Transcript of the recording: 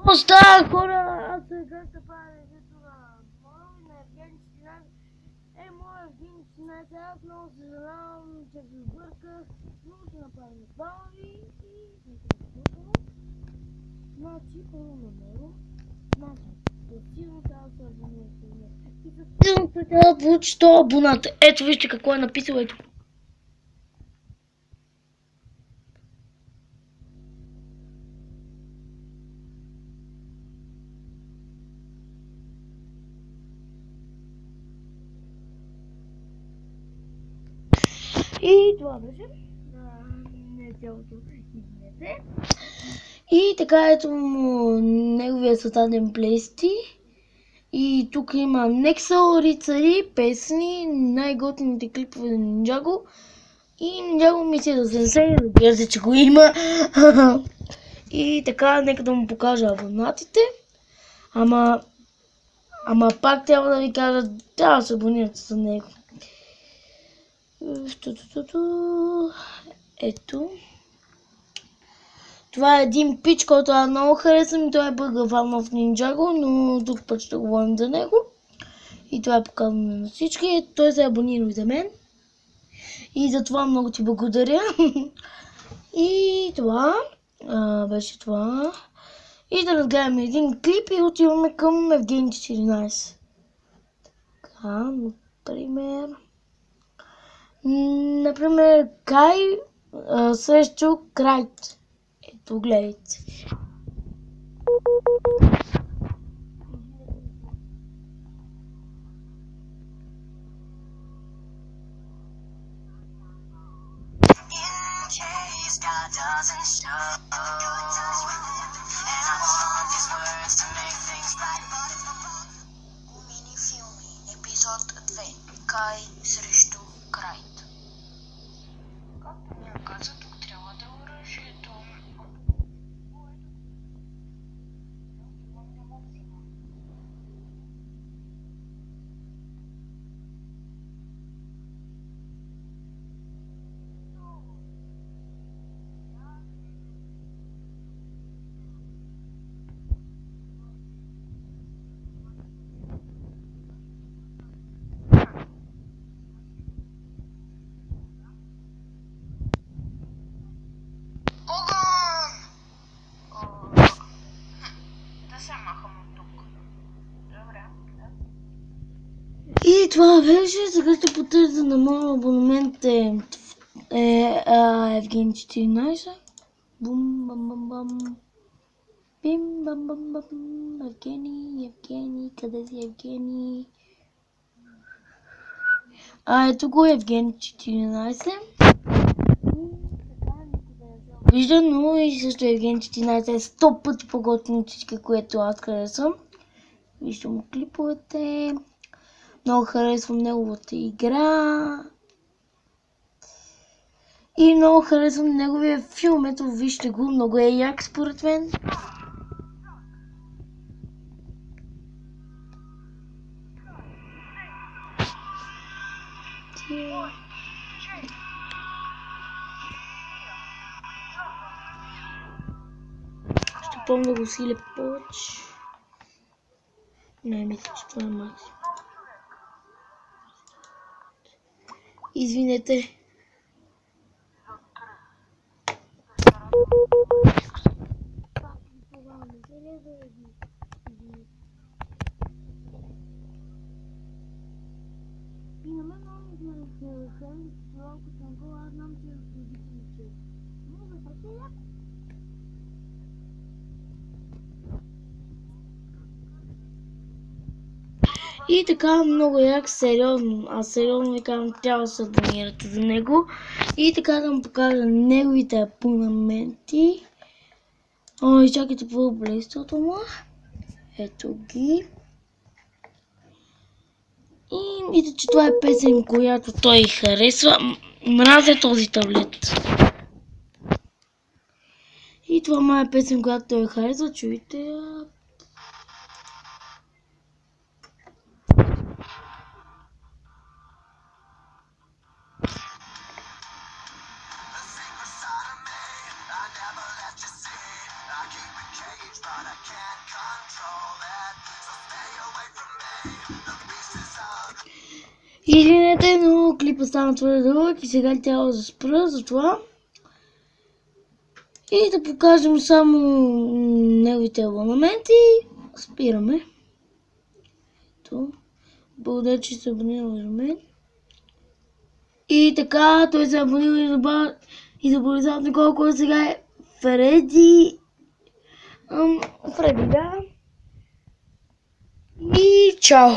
Оста хора, аз сега ще правя ревюто на моя и на Евгений 14. Моя Евгений 14, аз много се съжалявам, че ви обърках, но ще направим бави и нека. Значи, първо на него, силно трябва да се абонирате в него. И за силно трябва да получи 100 абоната. Ето вижте какво е написал, ето. И това беше. Не цялото, извинете. И така ето му неговия създаден плейсти. И тук има Нексъл, рицари, песни, най-готините клипове на Ninjago. И Ninjago мисия за сенсей, разбира се, че го има. И така, нека да му покажа абонатите. Ама пак трябва да ви кажа, трябва да се абонирате за него. Ето. Това е един пич, който аз много харесвам и той е бъгаван в Ninjago, но друг път ще говорим за него. И това е показано на всички. Той се е абонирал за мен. И за това много ти благодаря. И това беше това. И да разгледаме един клип и отиваме към Евгений 14. Така, например, Кай срещу Крайт. Ето, гледайте. Мини-филми, епизод 2. Кай срещу Крайт. Както ми каза, тук трябва да е оръжието. И това беше. Сега ще потърся на моя абонамент Евгений 14. Бум, бам, бам, бам. Бим, бам, бам, бам. Евгений, къде си Евгений? Ето го Евгений 14. Вижда, но и също Евгений 14 е 100 пъти по-готин от всички, което аз харесвам. Виждам му клиповете. Много харесвам неговата игра. И много харесвам неговия филм. Ето, вижте го, много е як според мен. Ще помня да го усиля повече. Не, мисля, че това е максимум. Извинете. И на мен много ми харесва, малко съм гола, аз знам, че родителите. Но за това е яко. И така, много як, сериозно. Аз сериозно ви казвам, трябва да се абонирате за него. И така да му покажа неговите абонаменти. Ой, чакайте по плейстото му. Ето ги. И мисля, че това е песен, която той харесва. Мразя този таблет. И това е песен, която той харесва. Чуйте я. Извинете, но клипът стана твърде дълъг и сега трябва да спра за това. И да покажем само неговите абонаменти. Спираме. Благодаря, че се абонирал за мен. И така, той се абонира и заболезава Никола, който сега е Фреди. Фреди, да. И чао!